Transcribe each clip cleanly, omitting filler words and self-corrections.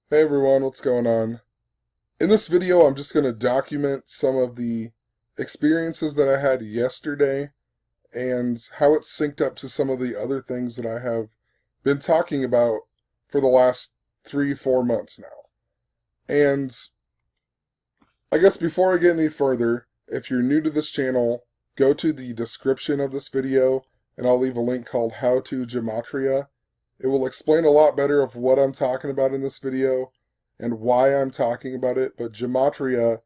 Hey everyone, what's going on? In this video, I'm just going to document some of the experiences that I had yesterday and how it's synced up to some of the other things that I have been talking about for the last 3-4 months now. And I guess before I get any further, if you're new to this channel, go to the description of this video and I'll leave a link called How to Gematria. It will explain a lot better of what I'm talking about in this video and why I'm talking about it, but Gematria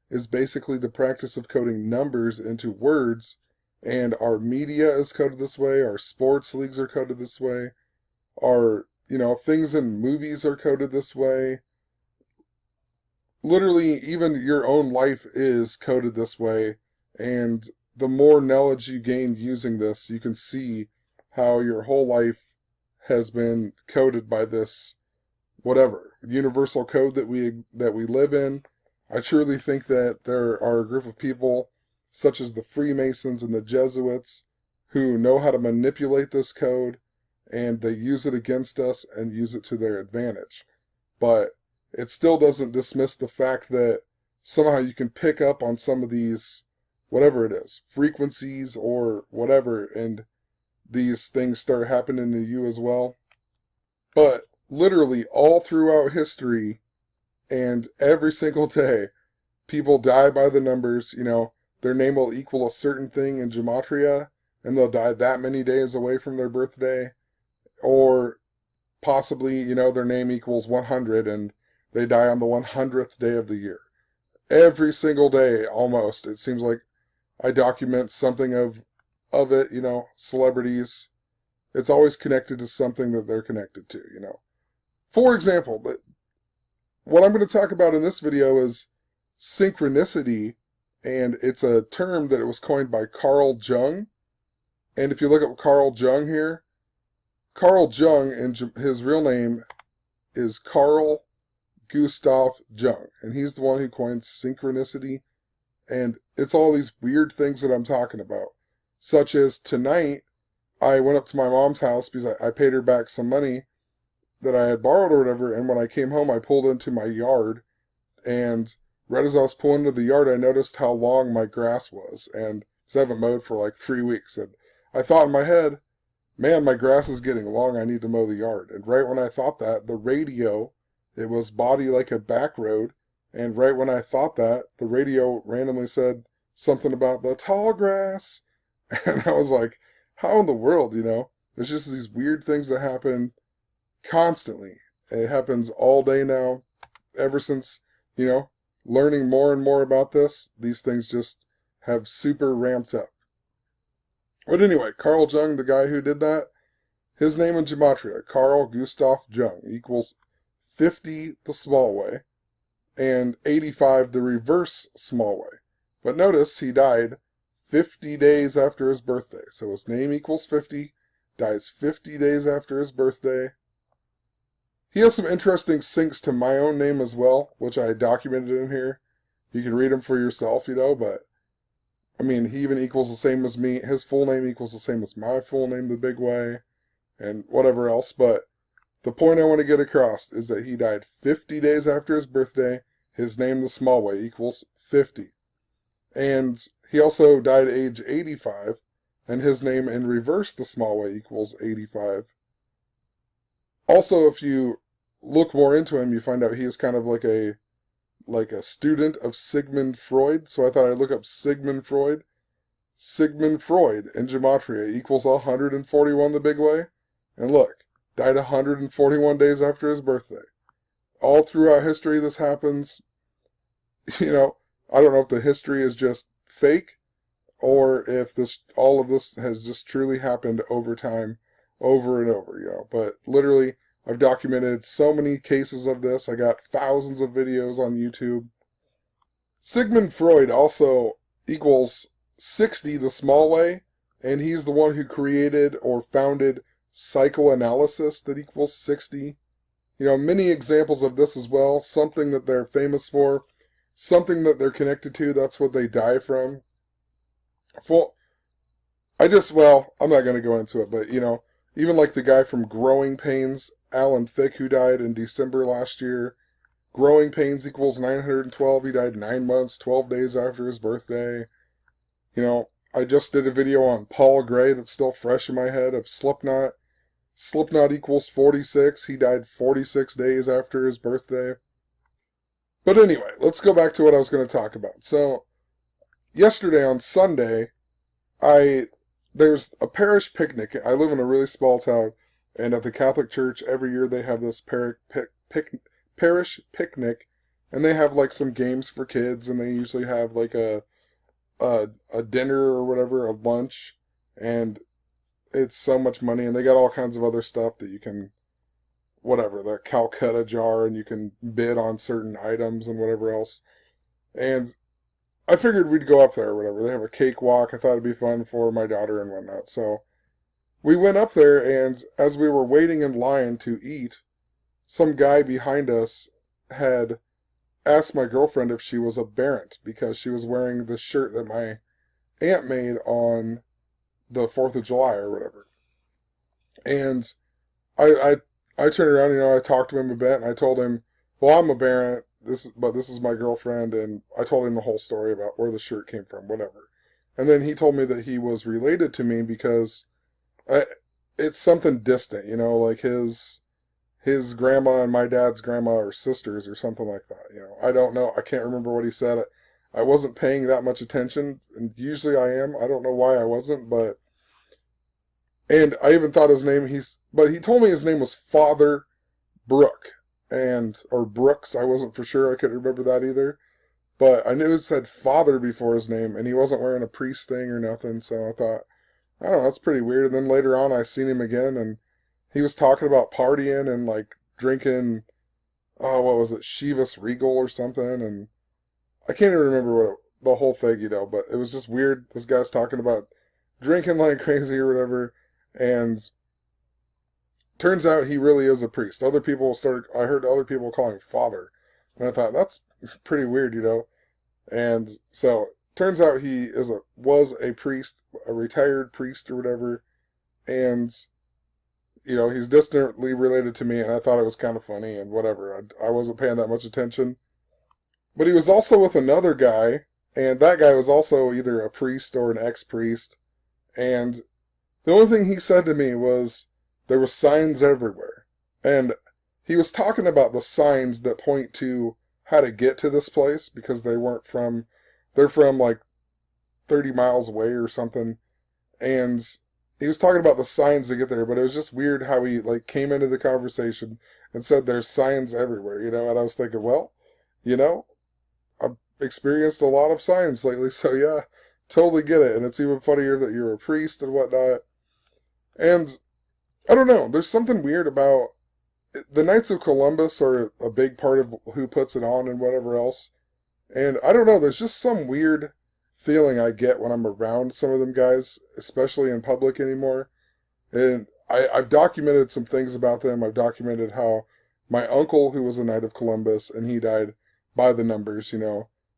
is basically the practice of coding numbers into words, and our media is coded this way, our sports leagues are coded this way, our, things in movies are coded this way. Literally, even your own life is coded this way, and the more knowledge you gain using this, you can see how your whole life has been coded by this whatever universal code that we live in. I truly think that there are a group of people such as the Freemasons and the Jesuits who know how to manipulate this code, and they use it against us and use it to their advantage. But it still doesn't dismiss the fact that somehow you can pick up on some of these, whatever it is, frequencies or whatever, and these things start happening to you as well. But literally all throughout history and every single day, people die by the numbers. Their name will equal a certain thing in Gematria, and they'll die that many days away from their birthday. Or possibly, their name equals 100, and they die on the 100th day of the year. Every single day, almost, it seems like I document something of it, celebrities. It's always connected to something that they're connected to. For example, what I'm going to talk about in this video is synchronicity, and it's a term that it was coined by Carl Jung. And if you look up Carl Jung here, Carl Jung, and his real name is Carl Gustav Jung, and he's the one who coined synchronicity. And it's all these weird things that I'm talking about, such as tonight, I went up to my mom's house because I paid her back some money that I had borrowed or whatever, and when I came home, I pulled into my yard, and right as I was pulling into the yard, I noticed how long my grass was, and because I haven't mowed for like 3 weeks, and I thought in my head, man, my grass is getting long, I need to mow the yard. And right when I thought that, the radio, it was body like a back road, and right when I thought that, the radio randomly said something about the tall grass, and I was like, how in the world, There's just these weird things that happen constantly. It happens all day now. Ever since, learning more and more about this, these things just have super ramped up. But anyway, Carl Jung, the guy who did that, his name in Gematria, Carl Gustav Jung, equals 50 the small way, and 85 the reverse small way. But notice he died 50 days after his birthday. So his name equals 50, dies 50 days after his birthday. He has some interesting syncs to my own name as well, which I documented in here. You can read them for yourself, but I mean, he even equals the same as me. His full name equals the same as my full name the big way, and whatever else. But the point I want to get across is that he died 50 days after his birthday. His name the small way equals 50. And he also died at age 85, and his name in reverse the small way equals 85. Also, if you look more into him, you find out he is kind of like a student of Sigmund Freud. So I thought I'd look up Sigmund Freud. Sigmund Freud in Gematria equals 141 the big way. And look, died 141 days after his birthday. All throughout history this happens. I don't know if the history is just fake, or if all of this has just truly happened over time, over and over, But literally, I've documented so many cases of this. I got thousands of videos on YouTube. Sigmund Freud also equals 60 the small way, and he's the one who created or founded psychoanalysis that equals 60. Many examples of this as well. Something that they're famous for, something that they're connected to, that's what they die from. I'm not going to go into it, but, even like the guy from Growing Pains, Alan Thicke, who died in December last year. Growing Pains equals 912. He died 9 months, 12 days after his birthday. You know, I just did a video on Paul Gray that's still fresh in my head of Slipknot. Slipknot equals 46. He died 46 days after his birthday. But anyway, let's go back to what I was going to talk about. So, yesterday on Sunday, there's a parish picnic. I live in a really small town, and at the Catholic Church, every year they have this parish picnic, and they have like some games for kids, and they usually have like a dinner or whatever, a lunch, and it's so much money, and they got all kinds of other stuff that you can, whatever, the Calcutta jar, and you can bid on certain items and whatever else. And I figured we'd go up there or whatever. They have a cakewalk. I thought it'd be fun for my daughter and whatnot. So we went up there, and as we were waiting in line to eat, some guy behind us had asked my girlfriend if she was a Barrett because she was wearing the shirt that my aunt made on the 4th of July or whatever. And I turned around, I talked to him a bit, and I told him, well, I'm a Barrett, but this is my girlfriend, and I told him the whole story about where the shirt came from, whatever. And then he told me that he was related to me because it's something distant, like his grandma and my dad's grandma are sisters or something like that, I don't know, I can't remember what he said. I wasn't paying that much attention, and usually I am. I don't know why I wasn't, but... And I even thought his name, but he told me his name was Father Brooke, or Brooks, I wasn't for sure, I couldn't remember that either. But I knew it said Father before his name, and he wasn't wearing a priest thing or nothing, so I thought, I don't know, that's pretty weird. And then later on I seen him again, and he was talking about partying and, like, drinking, what was it, Chivas Regal or something, and I can't even remember the whole thing, but it was just weird. This guy's talking about drinking like crazy or whatever, and turns out he really is a priest. I heard other people call him Father, and I thought, that's pretty weird, and so, turns out he was a priest, a retired priest or whatever, and, he's distantly related to me, and I thought it was kind of funny, and whatever, I wasn't paying that much attention. But he was also with another guy, and that guy was also either a priest or an ex-priest, and the only thing he said to me was there were signs everywhere. And he was talking about the signs that point to how to get to this place, because they're from like 30 miles away or something. And he was talking about the signs to get there, but it was just weird how he like came into the conversation and said there's signs everywhere, and I was thinking, well, I've experienced a lot of signs lately, so yeah, totally get it. And it's even funnier that you're a priest and whatnot. And I don't know, there's something weird about the Knights of Columbus are a big part of who puts it on and whatever else. And I don't know, there's just some weird feeling I get when I'm around some of them guys, especially in public anymore. And I've documented some things about them. I've documented how my uncle, who was a Knight of Columbus, and he died by the numbers,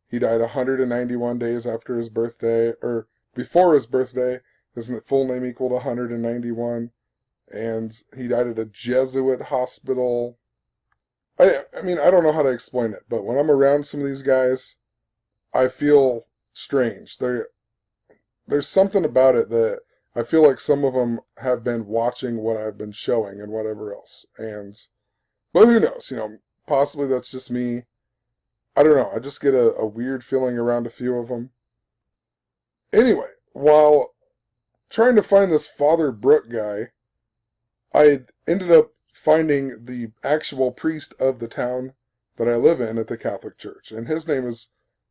He died 191 days after his birthday, or before his birthday. His full name equaled 191. And he died at a Jesuit hospital. I mean, I don't know how to explain it, but when I'm around some of these guys, I feel strange. There's something about it that I feel like some of them have been watching what I've been showing and whatever else. But who knows, possibly that's just me. I don't know, I just get a weird feeling around a few of them. Anyway, while trying to find this Father Brooke guy, I ended up finding the actual priest of the town that I live in at the Catholic Church, and his name is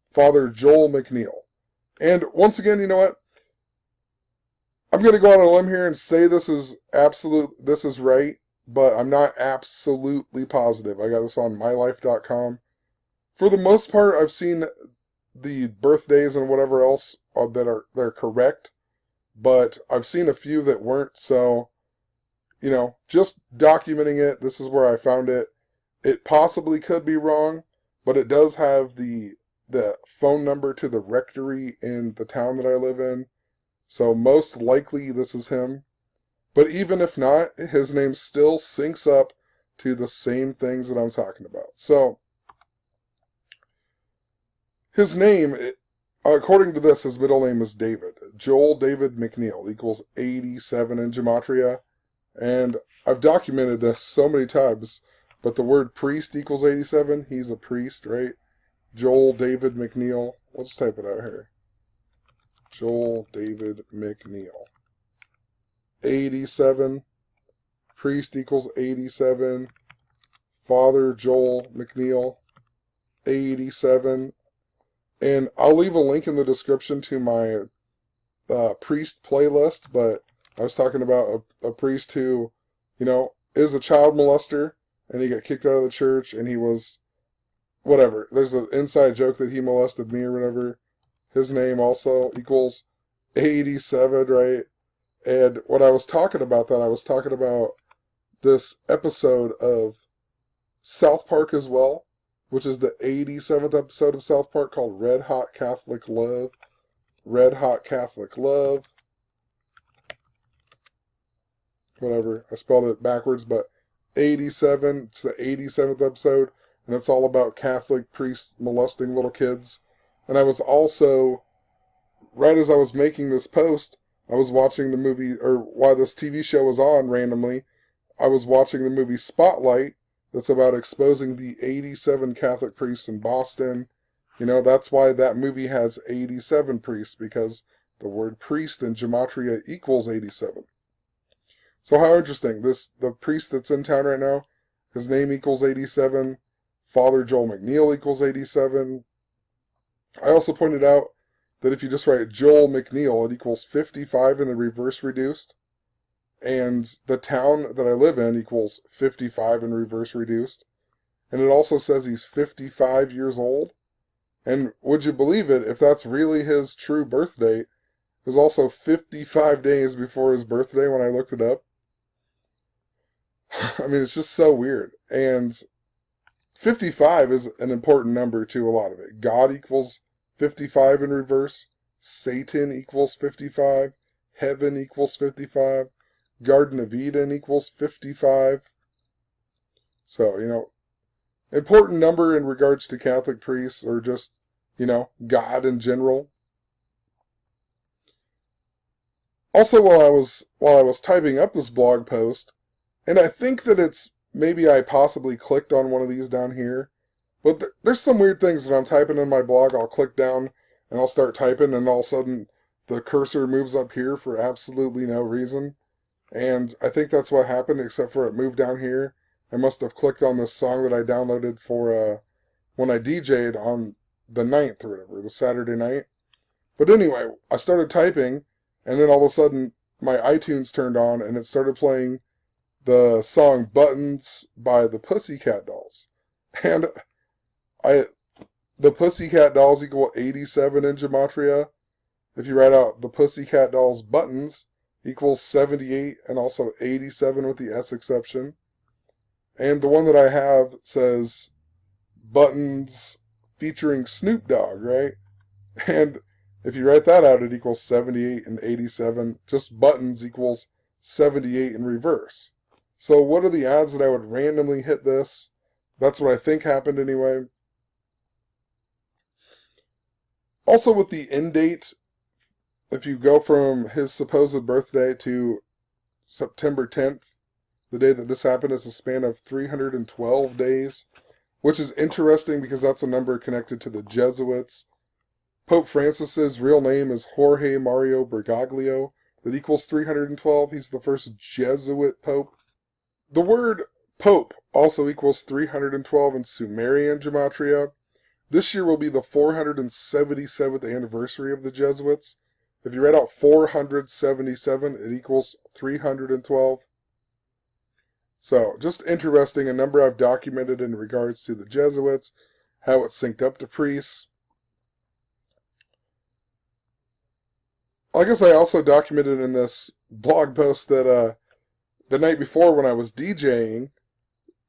Father Joel McNeil. And once again, you know what? I'm going to go on a limb here and say this is right, but I'm not absolutely positive. I got this on mylife.com. For the most part, I've seen the birthdays and whatever else they're correct, but I've seen a few that weren't, so, just documenting it, this is where I found it. It possibly could be wrong, but it does have the phone number to the rectory in the town that I live in, so most likely this is him. But even if not, his name still syncs up to the same things that I'm talking about. So, his name, according to this, his middle name is David. Joel David McNeil equals 87 in Gematria. And I've documented this so many times, but the word priest equals 87. He's a priest, right? Joel David McNeil. Let's type it out here. Joel David McNeil. 87. Priest equals 87. Father Joel McNeil. 87. And I'll leave a link in the description to my priest playlist, but I was talking about a priest who, is a child molester, and he got kicked out of the church, and he was, whatever. There's an inside joke that he molested me or whatever. His name also equals 87, right? And when I was talking about that, I was talking about this episode of South Park as well, which is the 87th episode of South Park called Red Hot Catholic Love. Red Hot Catholic Love. Whatever, I spelled it backwards, but 87, it's the 87th episode, and it's all about Catholic priests molesting little kids. And I was also, right as I was making this post, I was watching the movie, or while this TV show was on randomly, I was watching the movie Spotlight, that's about exposing the 87 Catholic priests in Boston. That's why that movie has 87 priests, because the word priest in Gematria equals 87. So how interesting. The priest that's in town right now, his name equals 87. Father Joel McNeil equals 87. I also pointed out that if you just write Joel McNeil, it equals 55 in the reverse reduced. And the town that I live in equals 55 in reverse reduced. And it also says he's 55 years old. And would you believe it, if that's really his true birth date, it was also 55 days before his birthday when I looked it up. I mean, it's just so weird. And 55 is an important number to a lot of it. God equals 55 in reverse. Satan equals 55. Heaven equals 55. Garden of Eden equals 55. So, important number in regards to Catholic priests, or just, God in general. Also, while I was typing up this blog post, and I think that maybe I possibly clicked on one of these down here, but there's some weird things when I'm typing in my blog. I'll click down and I'll start typing, and all of a sudden the cursor moves up here for absolutely no reason. And I think that's what happened, except for it moved down here. I must have clicked on this song that I downloaded for when I DJ'd on the 9th or whatever, the Saturday night. But anyway, I started typing, and then all of a sudden my iTunes turned on, and it started playing the song Buttons by the Pussycat Dolls. And the Pussycat Dolls equal 87 in Gematria. If you write out the Pussycat Dolls Buttons equals 78, and also 87 with the S exception. And the one that I have says Buttons featuring Snoop Dogg, right? And if you write that out, it equals 78 and 87. Just Buttons equals 78 in reverse. So what are the odds that I would randomly hit this? That's what I think happened anyway. Also with the end date, if you go from his supposed birthday to September 10th, the day that this happened, it's a span of 312 days, which is interesting because that's a number connected to the Jesuits. Pope Francis's real name is Jorge Mario Bergoglio. That equals 312. He's the first Jesuit pope. The word pope also equals 312 in Sumerian Gematria. This year will be the 477th anniversary of the Jesuits. If you write out 477, it equals 312. So, just interesting, a number I've documented in regards to the Jesuits, how it's synced up to priests. I guess I also documented in this blog post that the night before when I was DJing,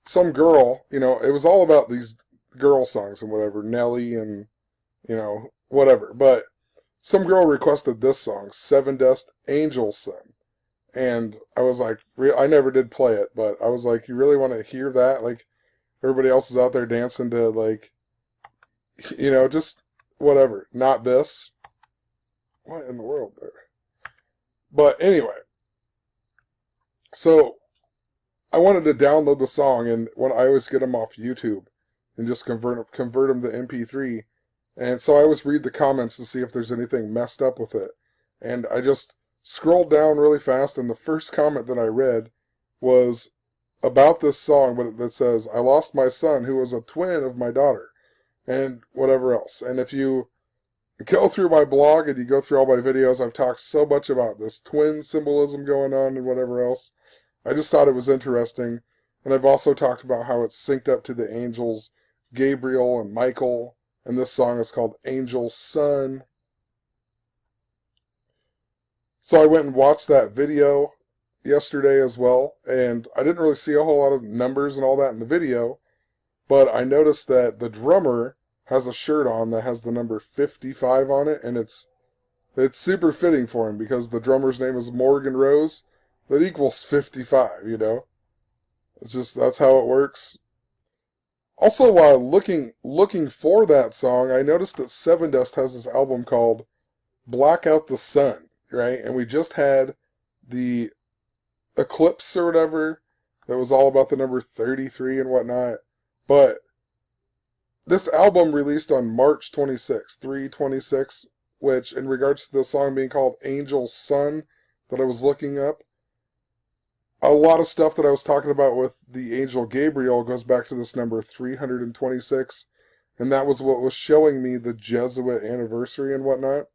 some girl, it was all about these girl songs and whatever, Nelly and, whatever. But some girl requested this song, Seven Dust Angel Son. And I was like, I never did play it, but I was like, you really want to hear that? Like, everybody else is out there dancing to, like, just whatever. Not this. What in the world there? But anyway, so I wanted to download the song, and when I always get them off YouTube and just convert them to MP3. And so I always read the comments to see if there's anything messed up with it. And I just scrolled down really fast, and the first comment that I read was about this song, but that says, "I lost my son, who was a twin of my daughter," and whatever else. And if you go through my blog and you go through all my videos, I've talked so much about this twin symbolism going on and whatever else. I just thought it was interesting. And I've also talked about how it's synced up to the angels Gabriel and Michael. And this song is called Angel's Son. So I went and watched that video yesterday as well. And I didn't really see a whole lot of numbers and all that in the video. But I noticed that the drummer has a shirt on that has the number 55 on it, and it's super fitting for him because the drummer's name is Morgan Rose. That equals 55, It's just, that's how it works. Also, while looking for that song, I noticed that Seven Dust has this album called Black Out the Sun, right? And we just had the Eclipse or whatever that was all about the number 33 and whatnot. But this album released on March 26, 3/26, which in regards to the song being called Angel's Son that I was looking up, a lot of stuff that I was talking about with the angel Gabriel goes back to this number 326, and that was what was showing me the Jesuit anniversary and whatnot.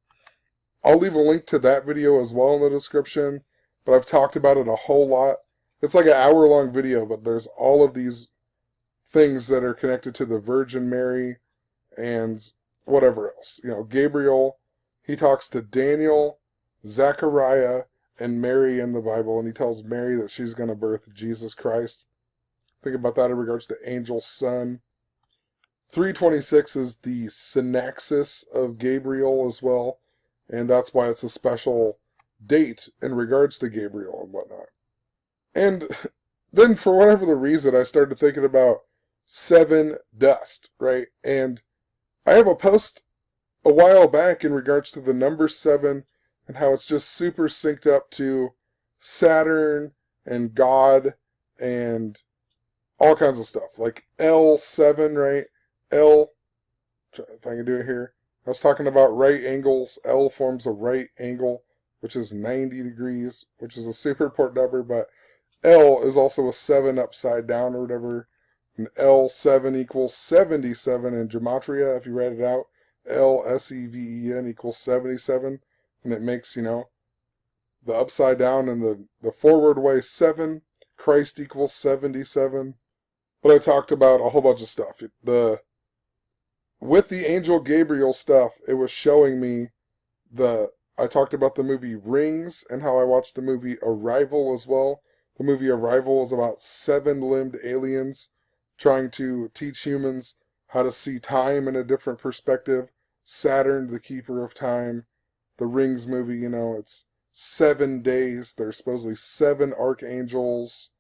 I'll leave a link to that video as well in the description, but I've talked about it a whole lot. It's like an hour-long video, but there's all of these things that are connected to the Virgin Mary and whatever else. Gabriel, he talks to Daniel, Zechariah, and Mary in the Bible, and he tells Mary that she's going to birth Jesus Christ. Think about that in regards to Angel's Son. 326 is the synaxis of Gabriel as well, and that's why it's a special date in regards to Gabriel and whatnot. And then for whatever the reason, I started thinking about Seven Dust, right? And I have a post a while back in regards to the number 7 and how it's just super synced up to Saturn and God and all kinds of stuff. Like L7, right? L, if I can do it here. I was talking about right angles. L forms a right angle, which is 90 degrees, which is a super important number, but L is also a 7 upside down or whatever. And L7 equals 77 in Gematria, if you write it out. L-S-E-V-E-N equals 77. And it makes, the upside down and the forward way 7. Christ equals 77. But I talked about a whole bunch of stuff. With the Angel Gabriel stuff, it was showing me I talked about the movie Rings and how I watched the movie Arrival as well. The movie Arrival is about 7-limbed aliens trying to teach humans how to see time in a different perspective. Saturn, the keeper of time. The Rings movie, it's 7 days. There's supposedly 7 archangels.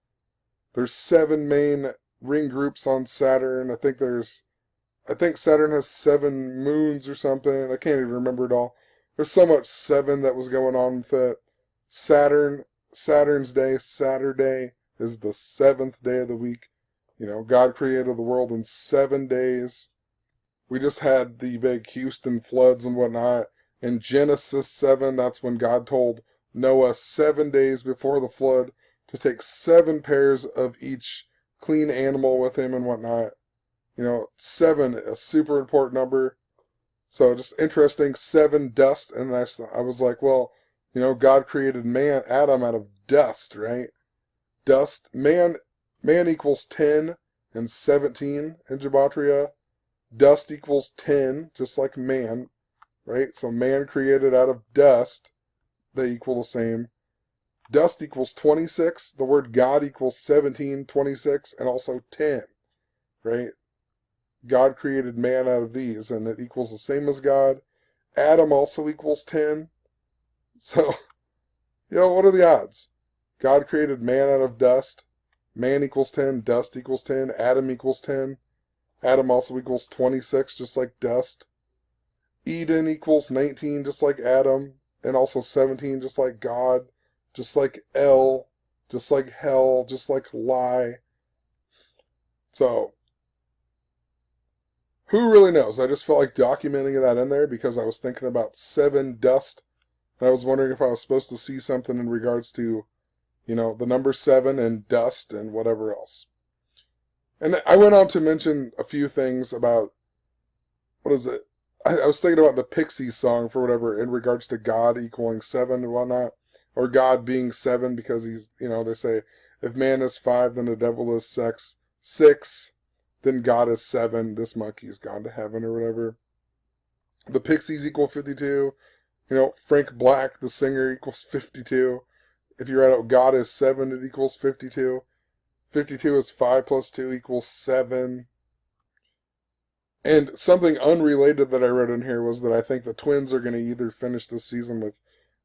There's 7 main ring groups on Saturn. I think Saturn has 7 moons or something. I can't even remember it all. There's so much 7 that was going on with it. Saturn's day, Saturday, is the 7th day of the week. God created the world in 7 days. We just had the big Houston floods and whatnot. In Genesis 7, that's when God told Noah 7 days before the flood to take 7 pairs of each clean animal with him and whatnot. 7, a super important number. So just interesting, 7 dust. And I was like, well, God created Adam out of dust, right? Dust. Man equals 10 and 17 in Gematria. Dust equals 10, just like man, right? So man created out of dust. They equal the same. Dust equals 26. The word God equals 17, 26, and also 10, right? God created man out of these, and it equals the same as God. Adam also equals 10. So, what are the odds? God created man out of dust. Man equals 10, dust equals 10, Adam equals 10. Adam also equals 26, just like dust. Eden equals 19, just like Adam, and also 17, just like God, just like El, just like hell, just like lie. So, who really knows? I just felt like documenting that in there because I was thinking about 7 dust, and I was wondering if I was supposed to see something in regards to, the number 7 and dust and whatever else. And I went on to mention a few things about, what is it? I was thinking about the Pixies song for whatever in regards to God equaling 7 and whatnot. Or God being 7 because he's, they say, if man is 5, then the devil is 6, then God is 7, this monkey's gone to heaven or whatever. The Pixies equal 52. Frank Black, the singer, equals 52. If you write out God is 7, it equals 52. 52 is 5 plus 2 equals 7. And something unrelated that I wrote in here was that I think the Twins are going to either finish this season with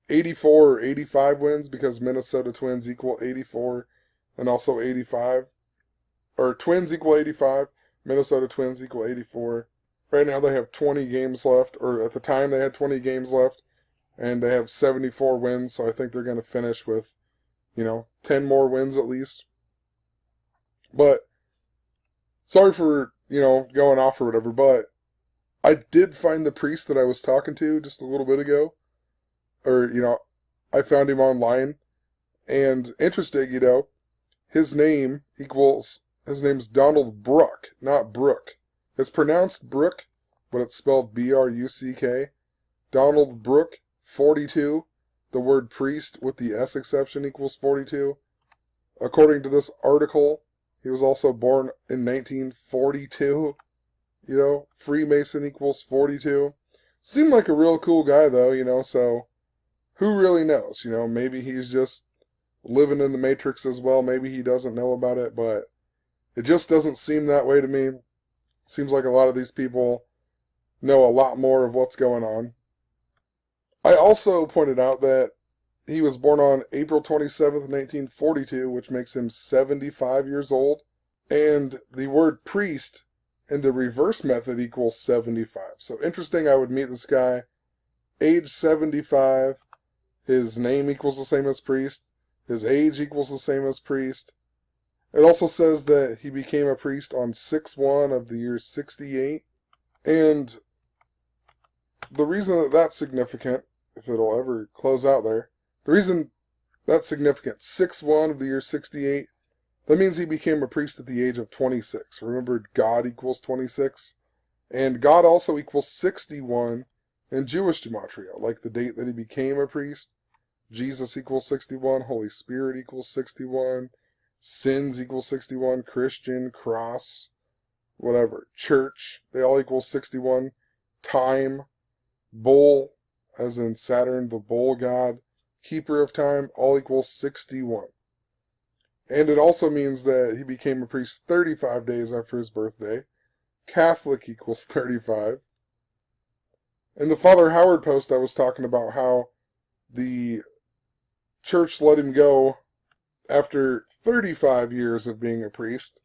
84 or 85 wins because Minnesota Twins equal 84 and also 85. Or Twins equal 85, Minnesota Twins equal 84. Right now they have 20 games left, or at the time they had 20 games left, and they have 74 wins, so I think they're going to finish with, 10 more wins at least. But, sorry for, going off or whatever, but I did find the priest that I was talking to just a little bit ago. Or, I found him online. And interesting, his name's Donald Bruck, not Brook. It's pronounced Brook, but it's spelled B-R-U-C-K. Donald Brook, 42. The word priest with the S exception equals 42. According to this article, he was also born in 1942. Freemason equals 42. Seemed like a real cool guy, though, so who really knows? Maybe he's just living in the Matrix as well. Maybe he doesn't know about it, but it just doesn't seem that way to me. Seems like a lot of these people know a lot more of what's going on. I also pointed out that he was born on April 27th, 1942, which makes him 75 years old. And the word priest in the reverse method equals 75. So interesting, I would meet this guy, age 75, his name equals the same as priest, his age equals the same as priest. It also says that he became a priest on 6/1 of the year 68. And the reason that that's significant, if it'll ever close out there, the reason that's significant, 6/1 of the year 68, that means he became a priest at the age of 26. Remember, God equals 26? And God also equals 61 in Jewish Gematria, like the date that he became a priest. Jesus equals 61, Holy Spirit equals 61, sins equals 61, Christian, cross, whatever, church, they all equal 61, time, bull, as in Saturn, the bull god, keeper of time, all equals 61. And it also means that he became a priest 35 days after his birthday. Catholic equals 35. In the Father Howard post, I was talking about how the church let him go after 35 years of being a priest.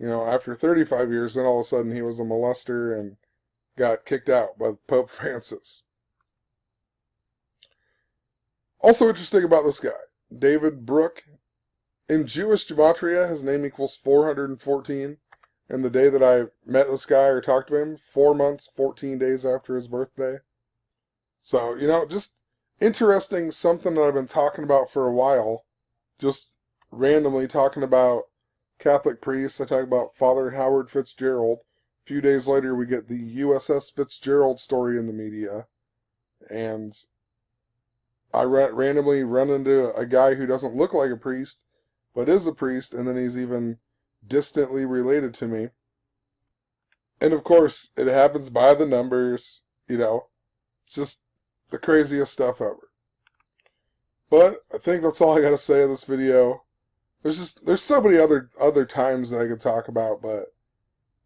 After 35 years, then all of a sudden he was a molester and got kicked out by Pope Francis. Also interesting about this guy, David Brooke. In Jewish Gematria, his name equals 414. And the day that I met this guy or talked to him, 4 months, 14 days after his birthday. So, just interesting, something that I've been talking about for a while. Just randomly talking about Catholic priests. I talk about Father Howard Fitzgerald. A few days later, we get the USS Fitzgerald story in the media. And I randomly run into a guy who doesn't look like a priest, but is a priest, and then he's even distantly related to me. And of course, it happens by the numbers, It's just the craziest stuff ever. But I think that's all I gotta say in this video. There's so many other times that I could talk about, but,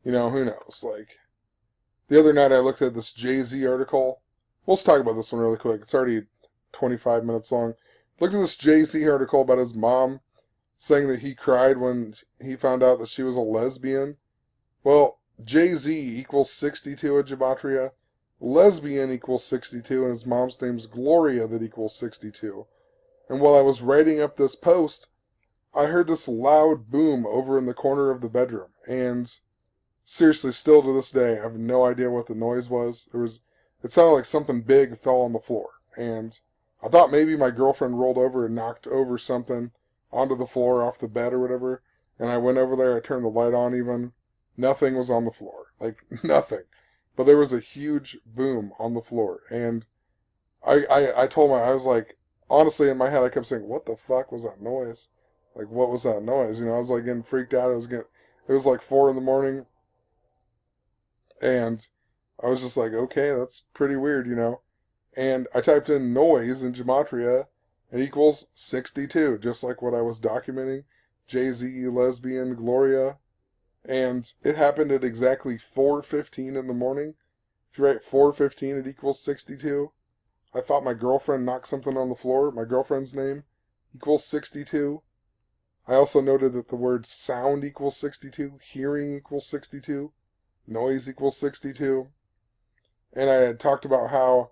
who knows. Like, the other night I looked at this Jay-Z article. We'll just talk about this one really quick. It's already 25 minutes long. Looked at this Jay-Z article about his mom saying that he cried when he found out that she was a lesbian. Well, Jay-Z equals 62 in Gematria. Lesbian equals 62, and his mom's name's Gloria that equals 62. And while I was writing up this post, I heard this loud boom over in the corner of the bedroom. And seriously, still to this day, I have no idea what the noise was. It sounded like something big fell on the floor. And I thought maybe my girlfriend rolled over and knocked over something onto the floor off the bed or whatever. And I went over there, I turned the light on even. Nothing was on the floor. Like, nothing. But there was a huge boom on the floor. And I told I was like, honestly, in my head, I kept saying, what the fuck was that noise? Like, what was that noise? You know, I was like getting freaked out. It was like 4 in the morning. And I was just like, okay, that's pretty weird, you know. And I typed in noise in Gematria, and it equals 62, just like what I was documenting. Jay-Z, lesbian, Gloria. And it happened at exactly 4:15 in the morning. If you write 4:15, it equals 62. I thought my girlfriend knocked something on the floor. My girlfriend's name equals 62. I also noted that the word sound equals 62, hearing equals 62, noise equals 62. And I had talked about how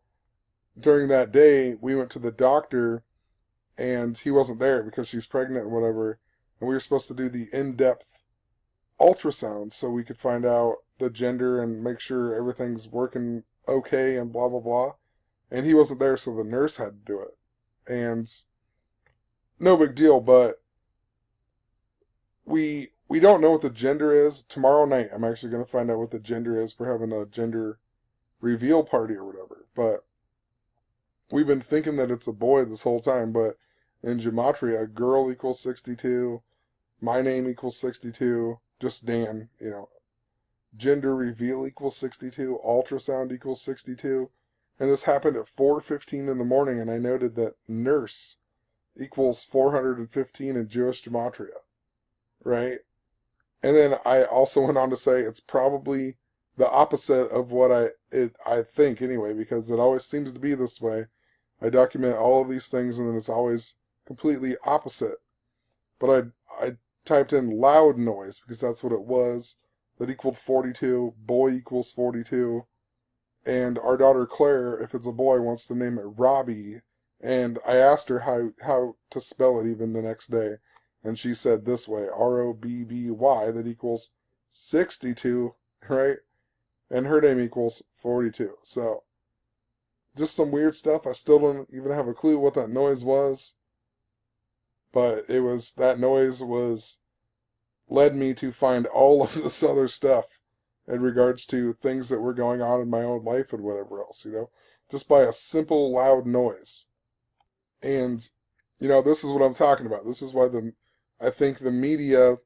during that day we went to the doctor and he wasn't there because she's pregnant and whatever. And we were supposed to do the in-depth ultrasound so we could find out the gender and make sure everything's working okay and blah, blah, blah. And he wasn't there, so the nurse had to do it. And no big deal, but we don't know what the gender is. Tomorrow night, I'm actually going to find out what the gender is. We're having a gender reveal party or whatever. But we've been thinking that it's a boy this whole time. But in Gematria, girl equals 62. My name equals 62. Just Dan, you know. Gender reveal equals 62. Ultrasound equals 62. And this happened at 4:15 in the morning. And I noted that nurse equals 415 in Jewish Gematria. Right? And then I also went on to say it's probably the opposite of what I think anyway, because it always seems to be this way. I document all of these things and then it's always completely opposite. But I typed in loud noise because that's what it was. That equaled 42. Boy equals 42. And our daughter Claire, if it's a boy, wants to name it Robbie. And I asked her how to spell it even the next day. And she said this way, Robby, that equals 62, right? And her name equals 42. So, just some weird stuff. I still don't even have a clue what that noise was. But that noise led me to find all of this other stuff in regards to things that were going on in my own life and whatever else, you know? Just by a simple loud noise. And, you know, this is what I'm talking about. This is why I think the media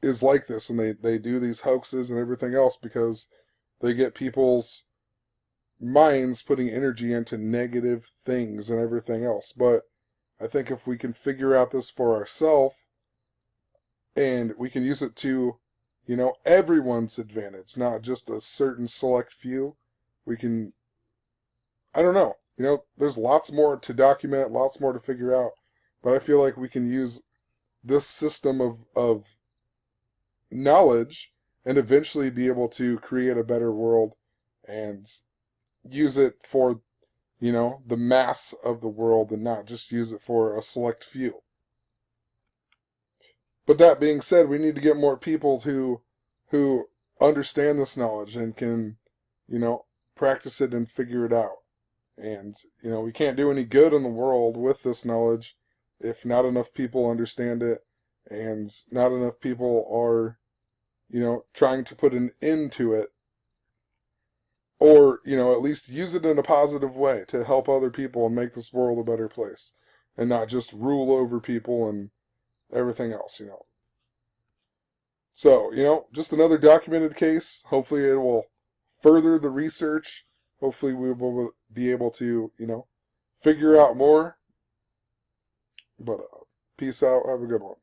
is like this, and they do these hoaxes and everything else because they get people's minds putting energy into negative things and everything else. But I think if we can figure out this for ourselves, and we can use it to, you know, everyone's advantage, not just a certain select few, we can, I don't know, you know, there's lots more to document, lots more to figure out, but I feel like we can use this system of knowledge and eventually be able to create a better world and use it for, you know, the mass of the world and not just use it for a select few. But that being said, we need to get more people who understand this knowledge and can, you know, practice it and figure it out. And, you know, we can't do any good in the world with this knowledge if not enough people understand it and not enough people are, you know, trying to put an end to it, or, you know, at least use it in a positive way to help other people and make this world a better place and not just rule over people and everything else, you know. So, you know, just another documented case. Hopefully it will further the research. Hopefully we will be able to, you know, figure out more. But peace out. Have a good one.